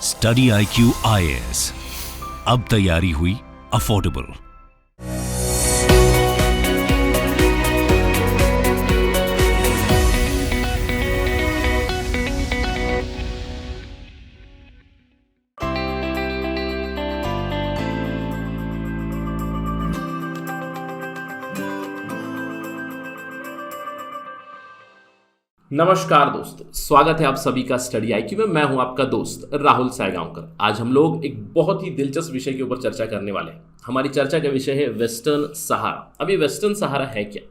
Study IQ IAS, अब तैयारी हुई अफोर्डेबल। नमस्कार दोस्तों, स्वागत है आप सभी का स्टडी IQ में। मैं हूं आपका दोस्त राहुल सायगांवकर। आज हम लोग एक बहुत ही दिलचस्प विषय के ऊपर चर्चा करने वाले हैं। हमारी चर्चा का विषय है वेस्टर्न सहारा। अब ये वेस्टर्न सहारा है क्या?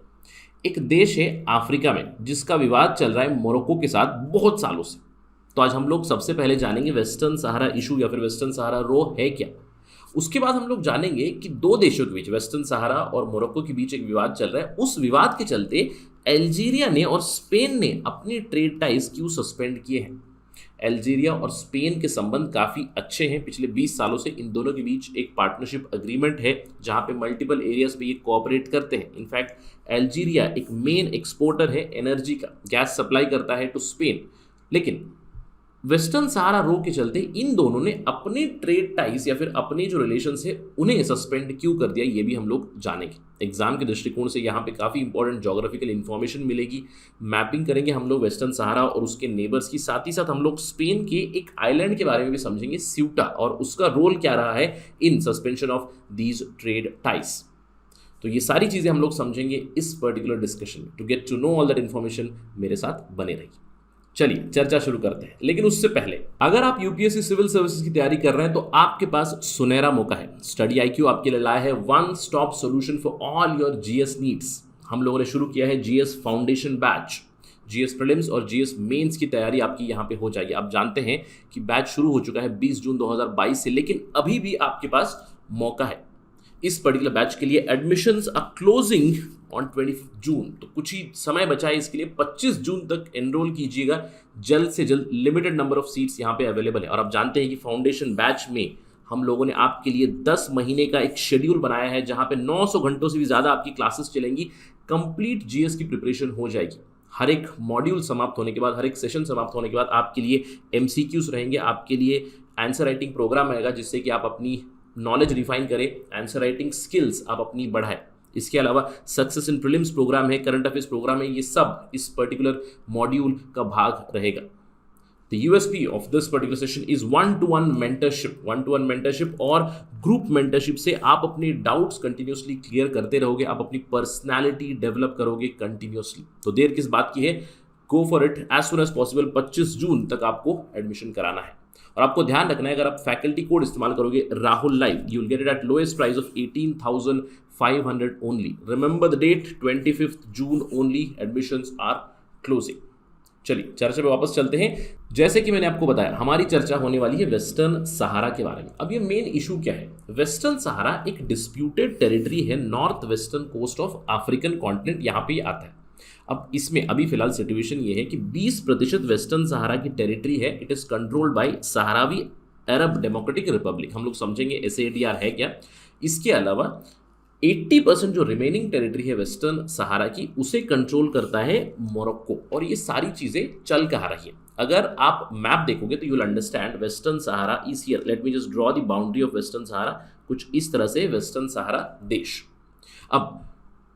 एक देश है अफ्रीका में जिसका विवाद चल रहा है मोरक्को के साथ बहुत सालों से। तो आज हम लोग सबसे पहले जानेंगे वेस्टर्न सहारा इशू या फिर वेस्टर्न सहारा रो है क्या। उसके बाद हम लोग जानेंगे कि दो देशों के बीच, वेस्टर्न सहारा और मोरक्को के बीच एक विवाद चल रहा है। उस विवाद के चलते अल्जीरिया ने और स्पेन ने अपनी ट्रेड टाइज क्यों सस्पेंड किए हैं। अल्जीरिया और स्पेन के संबंध काफ़ी अच्छे हैं। पिछले 20 सालों से इन दोनों के बीच एक पार्टनरशिप एग्रीमेंट है जहां पे मल्टीपल एरियाज पे ये कोऑपरेट करते हैं। इनफैक्ट अल्जीरिया एक मेन एक्सपोर्टर है एनर्जी का, गैस सप्लाई करता है टू स्पेन। लेकिन वेस्टर्न सहारा रो के चलते इन दोनों ने अपने ट्रेड टाइज या फिर अपने जो रिलेशंस है उन्हें सस्पेंड क्यों कर दिया, ये भी हम लोग जानेंगे। एग्जाम के दृष्टिकोण से यहाँ पे काफ़ी इंपॉर्टेंट ज्योग्राफिकल इन्फॉर्मेशन मिलेगी। मैपिंग करेंगे हम लोग वेस्टर्न सहारा और उसके नेबर्स की, साथ ही साथ हम लोग स्पेन के एक आइलैंड के बारे में भी समझेंगे, स्यूटा, और उसका रोल क्या रहा है in suspension of these trade ties. तो ये सारी चीज़ें हम लोग समझेंगे इस पर्टिकुलर डिस्कशन में। To get to know all that information मेरे साथ बने रहिए। चलिए चर्चा शुरू करते हैं। लेकिन उससे पहले अगर आप यूपीएससी सिविल सर्विसेज की तैयारी कर रहे हैं तो आपके पास सुनहरा मौका है। स्टडी IQ आपके लिए लाया है one stop solution for all your GS needs. हम लोगों ने शुरू किया है GS foundation batch. GS prelims और जीएस मेंस की तैयारी आपकी यहाँ पे हो जाएगी। आप जानते हैं कि बैच शुरू हो चुका है 20 जून 2022 से, लेकिन अभी भी आपके पास मौका है। इस पर्टिकुलर बैच के लिए एडमिशंस आर क्लोजिंग ऑन 20 जून, तो कुछ ही समय बचा है इसके लिए। 25 जून तक एनरोल कीजिएगा जल्द से जल्द। लिमिटेड नंबर ऑफ सीट्स यहाँ पे अवेलेबल है। और आप जानते हैं कि फाउंडेशन बैच में हम लोगों ने आपके लिए 10 महीने का एक शेड्यूल बनाया है जहाँ पे 900 घंटों से भी ज़्यादा आपकी क्लासेस चलेंगी। कंप्लीट जीएस की प्रिपरेशन हो जाएगी। हर एक मॉड्यूल समाप्त होने के बाद, हर एक सेशन समाप्त होने के बाद आपके लिए MCQs रहेंगे, आपके लिए आंसर राइटिंग प्रोग्राम रहेगा जिससे कि आप अपनी नॉलेज रिफाइन करें, आंसर राइटिंग स्किल्स आप अपनी बढ़ाएं। इसके अलावा सक्सेस इन प्रीलिम्स प्रोग्राम है, करंट अफेयर्स प्रोग्राम है, ये सब इस पर्टिकुलर मॉड्यूल का भाग रहेगा। The USP of this particular session is one two one mentorship और ग्रुप मेंटरशिप से आप अपने डाउट्स कंटिन्यूसली क्लियर करते रहोगे, आप अपनी पर्सनैलिटी डेवलप करोगे कंटिन्यूसली। तो देर किस बात की है, go for it as soon as possible. 25 जून तक आपको एडमिशन कराना है। और आपको ध्यान रखना है, अगर आप फैकल्टी कोड इस्तेमाल करोगे Rahul live, you will get it at lowest price of 18,500 only. Remember the date, 25 June only, admissions are closing. चलिए चर्चा पे वापस चलते हैं। जैसे कि मैंने आपको बताया, हमारी चर्चा होने वाली है वेस्टर्न सहारा के बारे में। अब ये मेन इशू क्या है? वेस्टर्न सहारा एक डिस्प्यूटेड टेरिटरी है north western coast of African continent, यहाँ पे आता है। अब इसमें अभी फिलहाल सिचुएशन ये है कि 20% वेस्टर्न सहारा की टेरिटरी है, it is controlled by Sahrawi Arab Democratic Republic. हम लोग समझेंगे SADR है क्या। इसके अलावा 80% जो रिमेनिंग टेरिटरी है वेस्टर्न सहारा की, उसे कंट्रोल करता है मोरक्को। और ये सारी चीजें चल कहाँ रही है? अगर आप मैप देखोगे तो you will understand Western Sahara is here. Let me just draw the boundary of western Sahara. कुछ इस तरह से वेस्टर्न सहारा देश। अब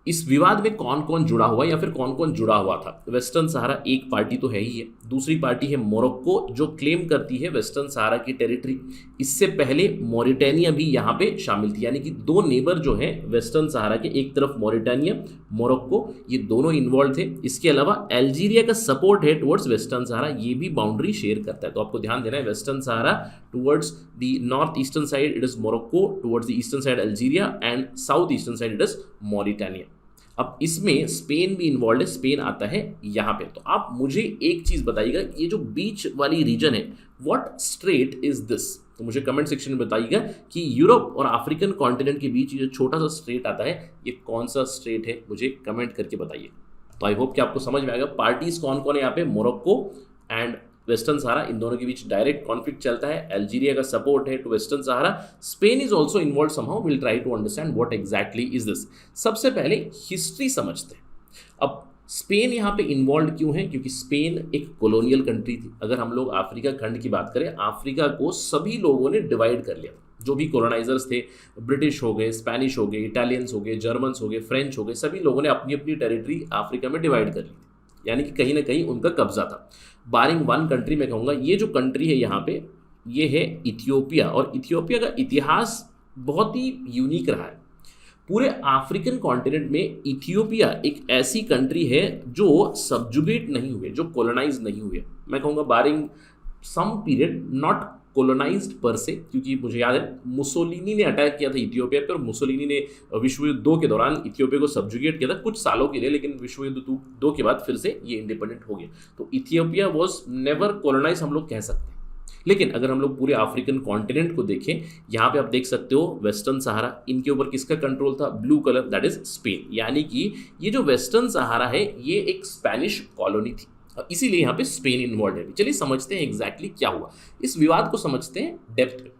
इस विवाद में कौन कौन जुड़ा हुआ या फिर कौन कौन जुड़ा हुआ था? वेस्टर्न सहारा एक पार्टी तो है ही है, दूसरी पार्टी है मोरक्को जो क्लेम करती है वेस्टर्न सहारा की टेरिटरी। इससे पहले मॉरिटानिया भी यहाँ पे शामिल थी, यानी कि दो नेबर जो है वेस्टर्न सहारा के, एक तरफ मॉरिटानिया, मोरक्को, ये दोनों इन्वॉल्व थे। इसके अलावा अल्जीरिया का सपोर्ट है टुवर्ड्स वेस्टर्न सहारा, ये भी बाउंड्री शेयर करता है। तो आपको ध्यान देना है, western Sahara towards the north eastern side it is Morocco, towards the eastern side Algeria and south eastern side it is Mauritania. अब इसमें स्पेन भी इन्वॉल्व है, स्पेन आता है यहाँ पे। तो आप मुझे एक चीज बताइएगा, ये जो बीच वाली रीजन है, व्हाट स्ट्रेट इज दिस? तो मुझे कमेंट सेक्शन में बताइएगा कि यूरोप और अफ्रीकन कॉन्टिनेंट के बीच ये जो छोटा सा स्ट्रेट आता है, ये कौन सा स्ट्रेट है, मुझे कमेंट करके बताइए। तो आई होप कि आपको समझ में आएगा पार्टीज कौन कौन है यहाँ पे। मोरक्को एंड वेस्टर्न सहारा, इन दोनों के बीच डायरेक्ट कॉन्फ्लिक्ट चलता है। अल्जीरिया का सपोर्ट है to western Sahara. Spain is also involve somehow. Will try to understand what exactly is this. सबसे पहले हिस्ट्री समझते हैं। अब स्पेन यहाँ पे इन्वॉल्व क्यों है? क्योंकि स्पेन एक कॉलोनियल कंट्री थी। अगर हम लोग अफ्रीका खंड की बात करें, अफ्रीका को सभी लोगों ने डिवाइड कर लिया। जो भी कॉलोनाइजर्स थे, ब्रिटिश हो गए, स्पेनिश हो गए, इटालियंस हो गए, जर्मन्स हो गए, फ्रेंच हो गए, सभी लोगों ने अपनी अपनी टेरिटरी अफ्रीका में डिवाइड कर ली थी, यानी कि कहीं ना कहीं उनका कब्जा था। बारिंग वन कंट्री मैं कहूँगा, ये जो कंट्री है यहाँ पे, ये है इथियोपिया। और इथियोपिया का इतिहास बहुत ही यूनिक रहा है। पूरे अफ्रीकन कॉन्टिनेंट में इथियोपिया एक ऐसी कंट्री है जो सबजुगेट नहीं हुए, जो कॉलोनाइज नहीं हुए। मैं कहूँगा बारिंग सम पीरियड नॉट कॉलोनाइज्ड पर से, क्योंकि मुझे याद है मुसोलिनी ने अटैक किया था इथियोपिया पर, और मुसोलिनी ने विश्व युद्ध 2 के दौरान इथियोपिया को सबजुगेट किया था कुछ सालों के लिए, लेकिन विश्व युद्ध 2 के बाद फिर से ये इंडिपेंडेंट हो गया। तो इथियोपिया वॉज नेवर कॉलोनाइज हम लोग कह सकते हैं। लेकिन अगर हम लोग पूरे अफ्रीकन कॉन्टिनेंट को देखें, यहाँ पे आप देख सकते हो वेस्टर्न सहारा, इनके ऊपर किसका कंट्रोल था? Blue colour, that is Spain. यानी कि ये जो वेस्टर्न सहारा है ये एक स्पेनिश कॉलोनी थी, और इसीलिए यहाँ पे स्पेन इन्वॉल्व है। चलिए समझते हैं एग्जैक्टली क्या हुआ, इस विवाद को समझते हैं डेप्थ में।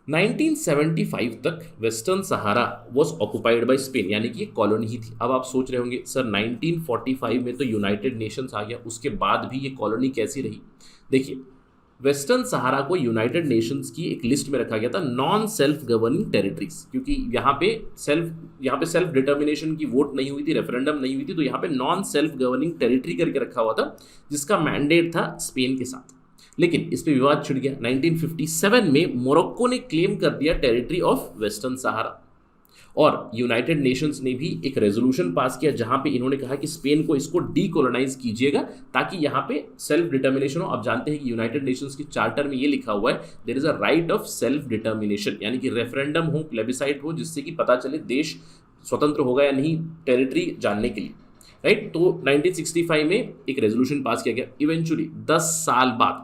1975 तक western Sahara was occupied by Spain, यानी कि ये कॉलोनी ही थी। अब आप सोच रहे होंगे सर 1945 में तो यूनाइटेड नेशंस आ गया, उसके बाद भी ये कॉलोनी कैसी रही? देखिए, वेस्टर्न सहारा को यूनाइटेड नेशंस की एक लिस्ट में रखा गया था नॉन सेल्फ गवर्निंग टेरिटरीज, क्योंकि यहाँ पे सेल्फ डिटर्मिनेशन की वोट नहीं हुई थी, रेफरेंडम नहीं हुई थी, तो यहाँ पे नॉन सेल्फ गवर्निंग टेरिटरी करके रखा हुआ था, जिसका मैंडेट था स्पेन के साथ। लेकिन इस पे विवाद छिड़ गया। 1957 में मोरक्को ने क्लेम कर दिया टेरिटरी ऑफ वेस्टर्न सहारा, और यूनाइटेड नेशंस ने भी एक रेजोल्यूशन पास किया जहां पे इन्होंने कहा कि स्पेन को इसको डीकोलोनाइज कीजिएगा ताकि यहाँ पे सेल्फ डिटर्मिनेशन हो। आप जानते हैं कि यूनाइटेड नेशंस की चार्टर में ये लिखा हुआ है, there is a right of self determination, यानी कि रेफरेंडम हो, प्लेबिसाइट हो, जिससे कि पता चले देश स्वतंत्र होगा या नहीं टेरिटरी जानने के लिए, राइट। तो 1965 में एक रेजोल्यूशन पास किया गया। इवेंचुअली 10 साल बाद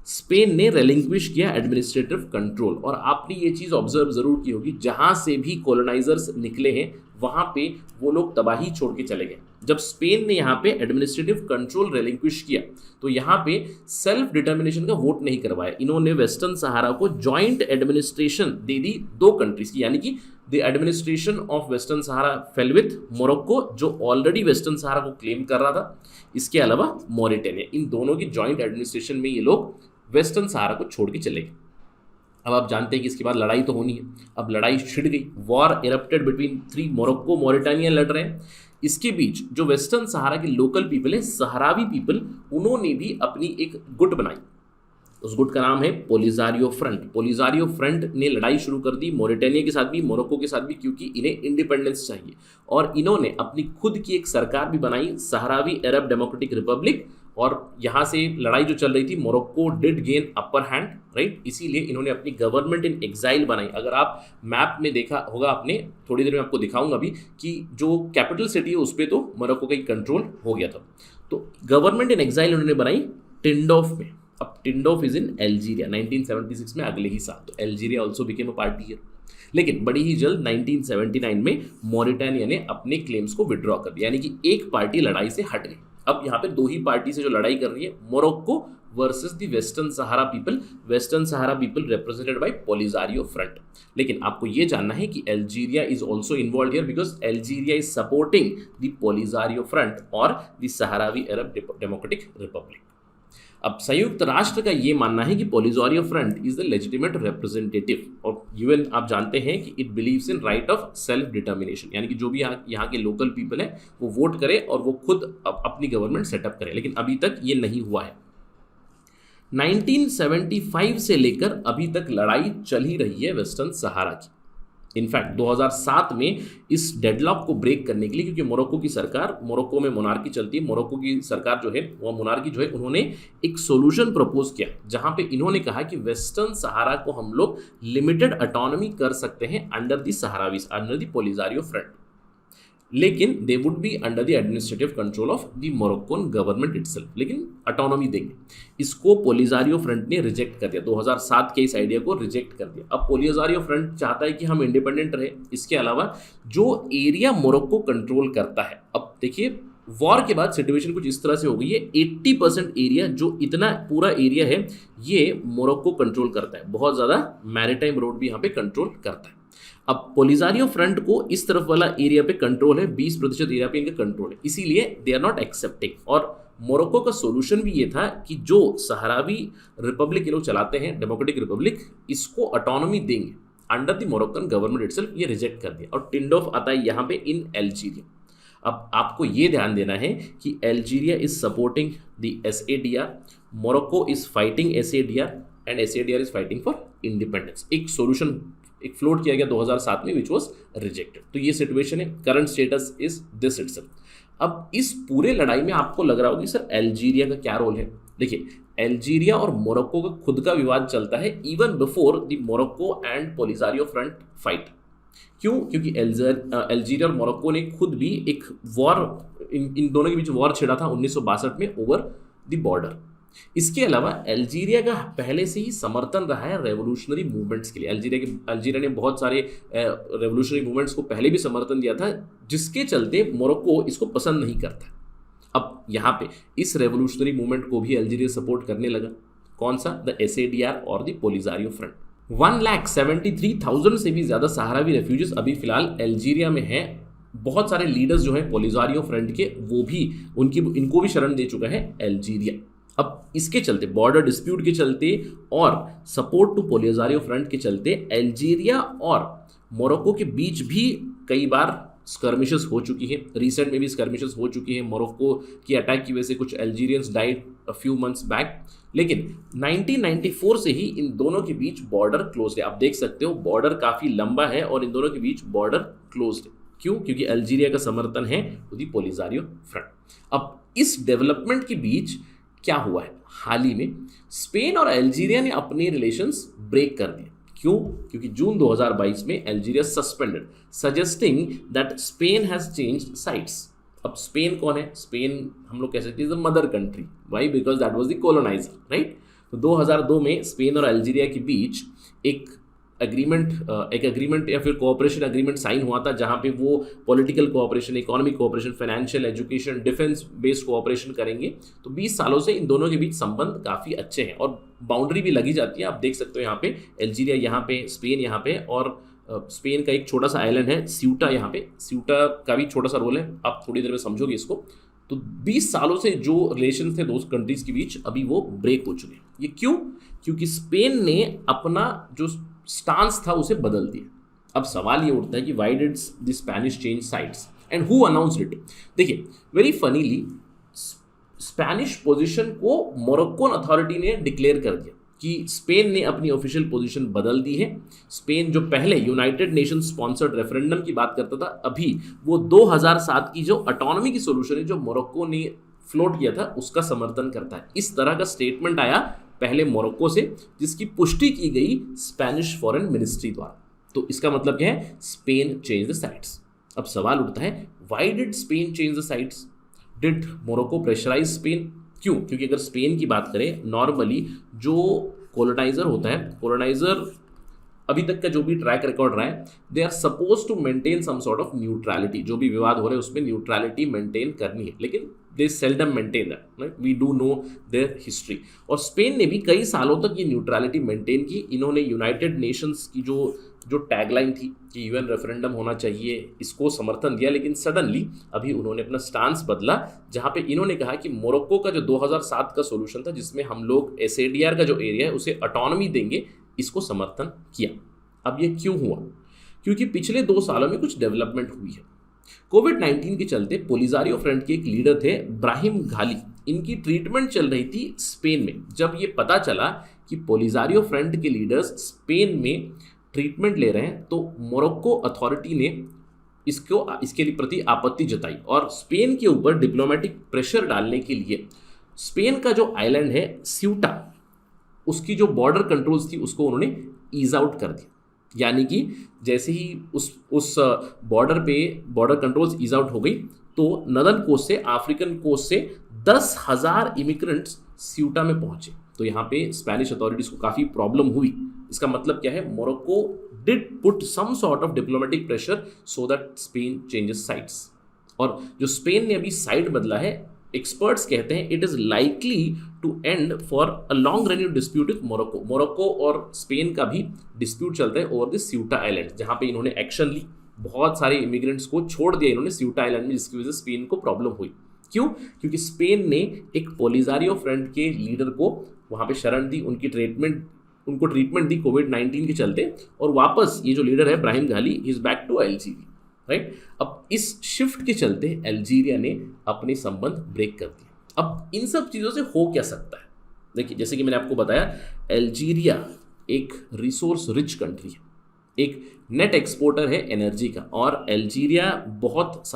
स्पेन ने रेलिंक्विश किया एडमिनिस्ट्रेटिव कंट्रोल। और आपने ये चीज़ ऑब्जर्व जरूर की होगी, जहां से भी कॉलोनाइजर्स निकले हैं वहां पे वो लोग तबाही छोड़ के चले गए। जब स्पेन ने यहाँ पे एडमिनिस्ट्रेटिव कंट्रोल रेलिंक्विश किया तो यहाँ पे सेल्फ डिटर्मिनेशन का वोट नहीं करवाया। इन्होंने वेस्टर्न सहारा को जॉइंट एडमिनिस्ट्रेशन दे दी 2 कंट्रीज की, यानी कि the administration of western Sahara fail with Morocco, जो ऑलरेडी वेस्टर्न सहारा को क्लेम कर रहा था, इसके अलावा मॉरिटेनिया। इन दोनों की जॉइंट एडमिनिस्ट्रेशन में ये लोग वेस्टर्न सहारा को छोड़ के चले गए। अब आप जानते हैं कि इसके बाद लड़ाई तो होनी है। अब लड़ाई छिड़ गई, war erupted between 3, Morocco Mauritania लड़ रहे हैं। इसके बीच जो वेस्टर्न सहारा के लोकल पीपल है, सहरावी पीपल, उन्होंने भी अपनी एक गुट बनाई। उस गुट का नाम है पोलिसारियो फ्रंट। पोलिसारियो फ्रंट ने लड़ाई शुरू कर दी मॉरिटानिया के साथ भी, मोरक्को के साथ भी, क्योंकि इन्हें इंडिपेंडेंस चाहिए। और इन्होंने अपनी खुद की एक सरकार भी बनाई, सहरावी अरब डेमोक्रेटिक रिपब्लिक। और यहाँ से लड़ाई जो चल रही थी, Morocco did gain upper hand, right. इसीलिए इन्होंने अपनी गवर्नमेंट इन एग्जाइल बनाई। अगर आप मैप में देखा होगा आपने, थोड़ी देर में आपको दिखाऊंगा भी, कि जो कैपिटल सिटी है उस पर तो मोरक्को का ही कंट्रोल हो गया था। तो गवर्नमेंट इन एग्जाइल उन्होंने बनाई टिंडोफ में। अब टिंडोफ इज इन अल्जीरिया 1976 में, अगले ही साल। तो Algeria also became a party here. लेकिन बड़ी ही जल्द 1979 में मॉरिटानिया ने अपने क्लेम्स को विड्रॉ कर दिया, यानी कि एक पार्टी लड़ाई से हट गई। अब यहाँ पे 2 ही पार्टी से जो लड़ाई कर रही है, Morocco versus the Western Sahara people. Western Sahara people represented by Polisario Front. लेकिन आपको ये जानना है कि Algeria is also involve here, because Algeria is supporting the Polisario Front और the Sahrawi Arab Democratic Republic. अब संयुक्त राष्ट्र का ये मानना है कि Polisario Front is the legitimate representative, और यूएन आप जानते हैं कि it believes in right of self determination, यानी कि जो भी यहाँ के लोकल पीपल है वो वोट करे और वो खुद अपनी गवर्नमेंट सेटअप करे। लेकिन अभी तक ये नहीं हुआ है। 1975 से लेकर अभी तक लड़ाई चल ही रही है वेस्टर्न सहारा की। इनफैक्ट 2007 में इस डेडलॉक को ब्रेक करने के लिए, क्योंकि मोरक्को की सरकार, मोरक्को में मोनार्की चलती है, मोरक्को की सरकार जो है वो मोनार्की जो है, उन्होंने एक सॉल्यूशन प्रपोज किया जहां पे इन्होंने कहा कि वेस्टर्न सहारा को हम लोग लिमिटेड ऑटोनॉमी कर सकते हैं under the Sahrawis, under the Polisario Front, लेकिन they would be under the administrative control of the Moroccan government itself, लेकिन ऑटोनॉमी देंगे। इसको पोलिसारियो फ्रंट ने रिजेक्ट कर दिया, 2007 के इस आइडिया को रिजेक्ट कर दिया। अब पोलिसारियो फ्रंट चाहता है कि हम इंडिपेंडेंट रहे। इसके अलावा जो एरिया मोरक्को कंट्रोल करता है, अब देखिए वॉर के बाद सिचुएशन कुछ इस तरह से हो गई है, 80% एरिया, जो इतना पूरा एरिया है, ये मोरक्को कंट्रोल करता है। बहुत ज़्यादा मैरीटाइम रोड भी यहाँ पे कंट्रोल करता है। अब पोलिसारियो फ्रंट को इस तरफ वाला एरिया पे कंट्रोल है, 20% एरिया पे इनका कंट्रोल है, इसीलिए दे आर नॉट एक्सेप्टिंग। और मोरक्को का सोल्यूशन भी ये था कि जो सहारावी रिपब्लिक ये लोग चलाते हैं, डेमोक्रेटिक रिपब्लिक, इसको ऑटोनॉमी देंगे under the Moroccan government itself, ये रिजेक्ट कर दिया। और टिंडोफ आता है यहाँ पे इन अल्जीरिया। अब आपको ये ध्यान देना है कि Algeria is supporting the SADR, Morocco is fighting SADR and SADR is fighting for independence. एक सोल्यूशन एक फ्लोट किया गया 2007 में विच वॉज रिजेक्टेड। तो ये सिचुएशन है, current status is this itself. अब इस पूरे लड़ाई में आपको लग रहा होगा कि सर अल्जीरिया का क्या रोल है। देखिए, अल्जीरिया और मोरक्को का खुद का विवाद चलता है even before the Morocco and Polisario Front fight. क्यों? क्योंकि अल्जीरिया और मोरक्को ने खुद भी एक वॉर, इन दोनों के बीच वॉर छिड़ा था 1962 में ओवर द बॉर्डर। इसके अलावा अल्जीरिया का पहले से ही समर्थन रहा है रेवोल्यूशनरी मूवमेंट्स के लिए। अल्जीरिया ने बहुत सारे रेवोल्यूशनरी मूवमेंट्स को पहले भी समर्थन दिया था, जिसके चलते मोरक्को इसको पसंद नहीं करता। अब यहाँ पे इस रेवोल्यूशनरी मूवमेंट को भी अल्जीरिया सपोर्ट करने लगा। कौन सा? द SADR और द पोलिसारियो फ्रंट। 1,73,000 से भी ज़्यादा सहारावी रेफ्यूजीज अभी फिलहाल अल्जीरिया में हैं। बहुत सारे लीडर्स जो हैं पोलिसारियो फ्रंट के, वो भी इनको भी शरण दे चुका है अल्जीरिया। अब इसके चलते, बॉर्डर डिस्प्यूट के चलते और सपोर्ट टू पोलिसारियो फ्रंट के चलते, अल्जीरिया और मोरक्को के बीच भी कई बार स्कर्मिशेस हो चुकी हैं। रिसेंट में भी स्कर्मिशेस हो चुकी हैं। मोरक्को की अटैक की वजह से कुछ Algerians died a few months back. लेकिन 1994 से ही इन दोनों के बीच बॉर्डर क्लोज है। आप देख सकते हो बॉर्डर काफ़ी लंबा है और इन दोनों के बीच बॉर्डर क्लोज है। क्यों? क्योंकि अल्जीरिया का समर्थन है टू दी पोलिसारियो फ्रंट। अब इस डेवलपमेंट के बीच क्या हुआ है? हाल ही में स्पेन और अल्जीरिया ने अपने रिलेशंस ब्रेक कर दिए। क्यों? क्योंकि जून 2022 में Algeria suspended, suggesting that Spain has changed sides. अब स्पेन कौन है? स्पेन हम लोग कह सकते हैं the mother country. Why? Because that was the coloniser, right? तो 2002 में स्पेन और अल्जीरिया के बीच एक एग्रीमेंट या फिर कोऑपरेशन एग्रीमेंट साइन हुआ था, जहां पे वो political cooperation, economic cooperation, financial, education, defence based cooperation करेंगे। तो 20 सालों से इन दोनों के बीच संबंध काफ़ी अच्छे हैं और बाउंड्री भी लगी जाती है। आप देख सकते हो यहाँ पे अल्जीरिया, यहाँ पे स्पेन, यहाँ पे, और स्पेन का एक छोटा सा आइलैंड है स्यूटा, यहाँ पे स्यूटा का भी छोटा सा रोल है। आप थोड़ी देर में समझोगे इसको। तो 20 सालों से जो रिलेशन थे दो कंट्रीज के बीच, अभी वो ब्रेक हो चुके हैं। ये क्यों? क्योंकि स्पेन ने अपना जो स्टांस था उसे बदल दिया। अब सवाल ये उठता है कि why did the Spanish change sides and who announced it? देखिए, वेरी फनीली स्पेनिश पोजीशन को मोरक्कोन अथॉरिटी ने डिक्लेयर कर दिया कि स्पेन ने अपनी ऑफिशियल पोजीशन बदल दी है। स्पेन जो पहले यूनाइटेड नेशंस स्पॉन्सर्ड रेफरेंडम की बात करता था, अभी वो 2007 की जो ऑटोनॉमी की सोल्यूशन है जो मोरक्को ने फ्लोट किया था, उसका समर्थन करता है। इस तरह का स्टेटमेंट आया पहले मोरक्को से, जिसकी पुष्टि की गई स्पेनिश फॉरेन मिनिस्ट्री द्वारा। तो इसका मतलब क्या है? Spain change the sides. अब सवाल उठता है, why did Spain change the sides? Did Morocco pressurise Spain? क्यों? क्योंकि अगर स्पेन की बात करें, नॉर्मली जो कोलोनाइजर होता है, कोलोनाइजर अभी तक का जो भी ट्रैक रिकॉर्ड रहा है, they are suppose to maintain some sort of neutrality. जो भी विवाद हो रहे हैं उसमें न्यूट्रलिटी मेंटेन करनी है, लेकिन they seldom maintain that, right? We do know their history. और स्पेन ने भी कई सालों तक ये न्यूट्रलिटी मेंटेन की। इन्होंने यूनाइटेड नेशंस की जो टैगलाइन थी कि यूएन रेफरेंडम होना चाहिए, इसको समर्थन दिया। लेकिन सडनली अभी उन्होंने अपना स्टांस बदला, जहाँ पे इन्होंने कहा कि मोरक्को का जो 2007 का सोल्यूशन था, जिसमें हम लोग SADR का जो एरिया है उसे ऑटोनॉमी देंगे, इसको समर्थन किया। अब ये क्यों हुआ? क्योंकि पिछले 2 सालों में कुछ डेवलपमेंट हुई है। कोविड-19 के चलते पोलिसारियो फ्रंट के एक लीडर थे ब्राहिम घाली, इनकी ट्रीटमेंट चल रही थी स्पेन में। जब ये पता चला कि पोलिसारियो फ्रंट के लीडर्स स्पेन में ट्रीटमेंट ले रहे हैं, तो मोरक्को अथॉरिटी ने इसके प्रति आपत्ति जताई और स्पेन के ऊपर डिप्लोमेटिक प्रेशर डालने के लिए स्पेन का जो आइलैंड है स्यूटा, उसकी जो बॉर्डर कंट्रोल्स थी उसको उन्होंने ईज आउट कर दिया। यानी कि जैसे ही उस बॉर्डर पे बॉर्डर कंट्रोल्स ईज आउट हो गई, तो नदर्न कोस्ट से, अफ्रीकन कोस्ट से 10,000 इमिग्रेंट्स स्यूटा में पहुंचे। तो यहाँ पे स्पेनिश अथॉरिटीज को काफ़ी प्रॉब्लम हुई। इसका मतलब क्या है? Morocco did put some sort of diplomatic pressure so that Spain changes sides. और जो स्पेन ने अभी साइड बदला है, एक्सपर्ट्स कहते हैं it is likely to end for a long running dispute with Morocco. Morocco और स्पेन का भी डिस्प्यूट चलता है ओवर द स्यूटा आइलैंड, जहां पे इन्होंने एक्शन ली, बहुत सारे इमिग्रेंट्स को छोड़ दिया इन्होंने स्यूटा आइलैंड में, जिसकी वजह से स्पेन को प्रॉब्लम हुई। क्यों? क्योंकि स्पेन ने एक पोलिसारियो फ्रंट के लीडर को वहां पे शरण दी, उनको ट्रीटमेंट दी कोविड-19 के चलते, और वापस ये जो लीडर है Brahim Ghali is back to Algeria, right. अब इस शिफ्ट के चलते अल्जीरिया ने अपने संबंध ब्रेक कर दिए। अब इन सब चीज़ों से हो क्या सकता है? देखिए, जैसे कि मैंने आपको बताया, अल्जीरिया एक रिसोर्स रिच कंट्री है, एक नेट एक्सपोर्टर है एनर्जी का, और अल्जीरिया बहुत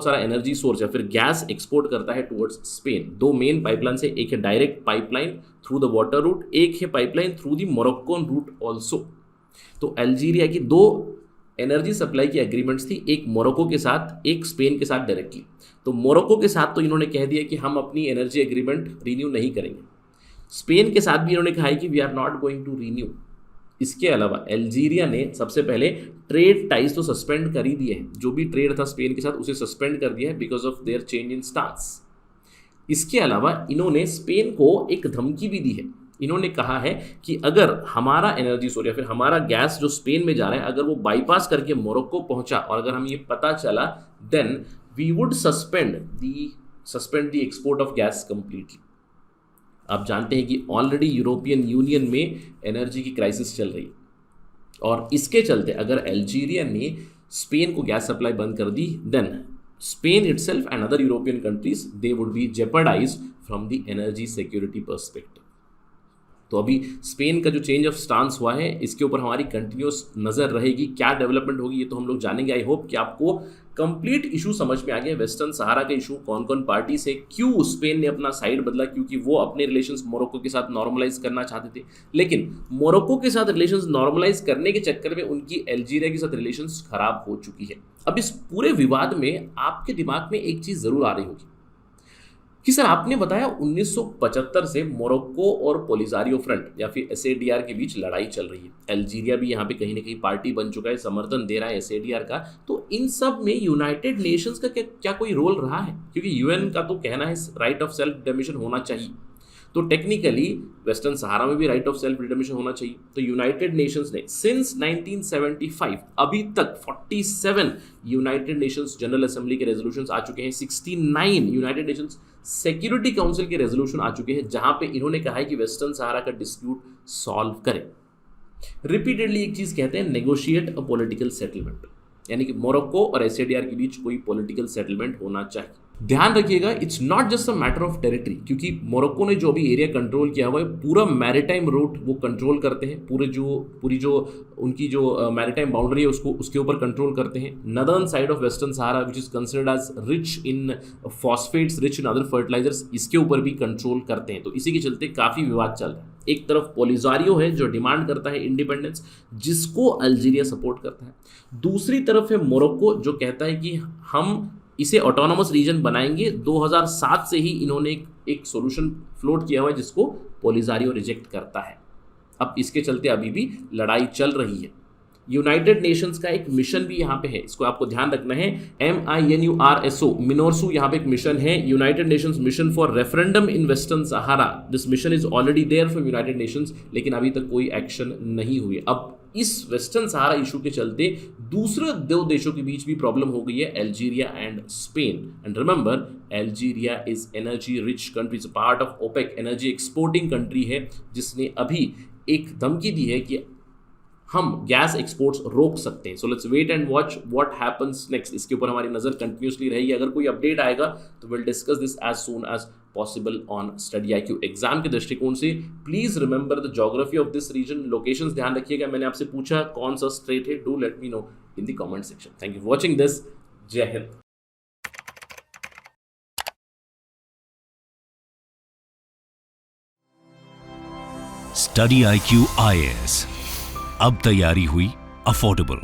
सारा एनर्जी सोर्स या फिर गैस एक्सपोर्ट करता है टुवर्ड्स स्पेन। दो मेन पाइपलाइन है, एक है direct pipeline through the water route, एक है pipeline through the Moroccan route also. तो अल्जीरिया की दो एनर्जी सप्लाई की एग्रीमेंट्स थी, एक मोरक्को के साथ, एक स्पेन के साथ डायरेक्टली। तो मोरक्को के साथ तो इन्होंने कह दिया कि हम अपनी एनर्जी एग्रीमेंट रीन्यू नहीं करेंगे। स्पेन के साथ भी इन्होंने कहा है कि we are not going to renew. इसके अलावा अल्जीरिया ने सबसे पहले ट्रेड टाइज तो सस्पेंड कर ही दिए हैं, जो भी ट्रेड था स्पेन के साथ उसे सस्पेंड कर दिया है because of their change in stance. इसके अलावा इन्होंने स्पेन को एक धमकी भी दी है। इन्होंने कहा है कि अगर हमारा एनर्जी सोर्स या फिर हमारा गैस जो स्पेन में जा रहा है, अगर वो बाईपास करके मोरक्को पहुंचा और अगर हमें ये पता चला, then we would suspend the export of gas completely. आप जानते हैं कि ऑलरेडी यूरोपियन यूनियन में एनर्जी की क्राइसिस चल रही है, और इसके चलते अगर अल्जीरिया ने स्पेन को गैस सप्लाई बंद कर दी, then Spain itself and other European countries they would be jeopardised from the energy security perspective. तो अभी स्पेन का जो चेंज ऑफ स्टांस हुआ है, इसके ऊपर हमारी कंटिन्यूस नज़र रहेगी। क्या डेवलपमेंट होगी ये तो हम लोग जानेंगे। आई होप कि आपको कंप्लीट इशू समझ में आ गया, वेस्टर्न सहारा का इशू, कौन कौन पार्टी से, क्यों स्पेन ने अपना साइड बदला, क्योंकि वो अपने रिलेशंस मोरक्को के साथ नॉर्मलाइज करना चाहते थे, लेकिन मोरक्को के साथ रिलेशंस नॉर्मलाइज करने के चक्कर में उनकी अल्जीरिया के साथ रिलेशंस खराब हो चुकी है। अब इस पूरे विवाद में आपके दिमाग में एक चीज़ ज़रूर आ रही होगी कि सर आपने बताया 1975 से मोरक्को और पोलिसारियो फ्रंट या फिर एसएडीआर के बीच लड़ाई चल रही है। अल्जीरिया भी यहाँ पे कहीं ना कहीं पार्टी बन चुका है, समर्थन दे रहा है एसएडीआर का। तो इन सब में यूनाइटेड नेशंस का क्या कोई रोल रहा है? क्योंकि यूएन का तो कहना है राइट ऑफ सेल्फ डिटरमिनेशन होना चाहिए, तो टेक्निकली वेस्टर्न सहारा में भी राइट ऑफ सेल्फ डिटरमिनेशन होना चाहिए। तो यूनाइटेड नेशंस ने सिंस 1975 अभी तक 47 यूनाइटेड नेशंस जनरल असेंबली के रेजोल्यूशंस आ चुके हैं, 69 यूनाइटेड नेशंस सिक्योरिटी काउंसिल के रेजोल्यूशन आ चुके हैं, जहां पे इन्होंने कहा है कि वेस्टर्न सहारा का डिस्प्यूट सॉल्व करें। रिपीटेडली एक चीज कहते हैं, नेगोशिएट अ पॉलिटिकल सेटलमेंट, यानी कि मोरक्को और एसएडीआर के बीच कोई पॉलिटिकल सेटलमेंट होना चाहिए। ध्यान रखिएगा, it's not just a matter of territory, क्योंकि मोरक्को ने जो भी एरिया कंट्रोल किया हुआ है, पूरा मैरीटाइम रूट वो कंट्रोल करते हैं, पूरी जो उनकी जो मैरीटाइम बाउंड्री है उसके ऊपर कंट्रोल करते हैं। Northern side of western Sahara which is considered as rich in phosphates, rich in other fertilisers, इसके ऊपर भी कंट्रोल करते हैं। तो इसी के चलते काफ़ी विवाद चल रहा है। एक तरफ पोलिसारियो है जो डिमांड करता है इंडिपेंडेंस, जिसको अल्जीरिया सपोर्ट करता है। दूसरी तरफ है मोरक्को जो कहता है कि हम इसे ऑटोनोमस रीजन बनाएंगे। 2007 से ही इन्होंने एक सॉल्यूशन फ्लोट किया हुआ है जिसको पोलिसारियो रिजेक्ट करता है। अब इसके चलते अभी भी लड़ाई चल रही है। यूनाइटेड नेशंस का एक मिशन भी यहाँ पे है, इसको आपको ध्यान रखना है, MINURSO, मिनोरसो यहाँ पे एक मिशन है, United Nations mission for referendum in western Sahara. This mission is already there from United Nations, लेकिन अभी तक कोई एक्शन नहीं हुई है। अब इस वेस्टर्न सहारा इशू के चलते दूसरे दो देशों के बीच भी प्रॉब्लम हो गई है, Algeria and Spain. And remember, Algeria is energy rich country, part of OPEC, energy exporting country है, जिसने अभी एक धमकी दी है कि हम गैस एक्सपोर्ट्स रोक सकते हैं। So let's wait and watch what happens next. इसके ऊपर हमारी नज़र कंटिन्यूसली रहेगी। अगर कोई अपडेट आएगा तो will discuss this as soon as possible on study IQ। Exam के दृष्टिकोण से please remember the geography of this region, locations ध्यान रखिएगा। मैंने आपसे पूछा कौन सा स्टेट है, do let me know in the comment section. Thank you for watching this. जय हिंद। स्टडी IQ IAS, अब तैयारी हुई अफोर्डेबल।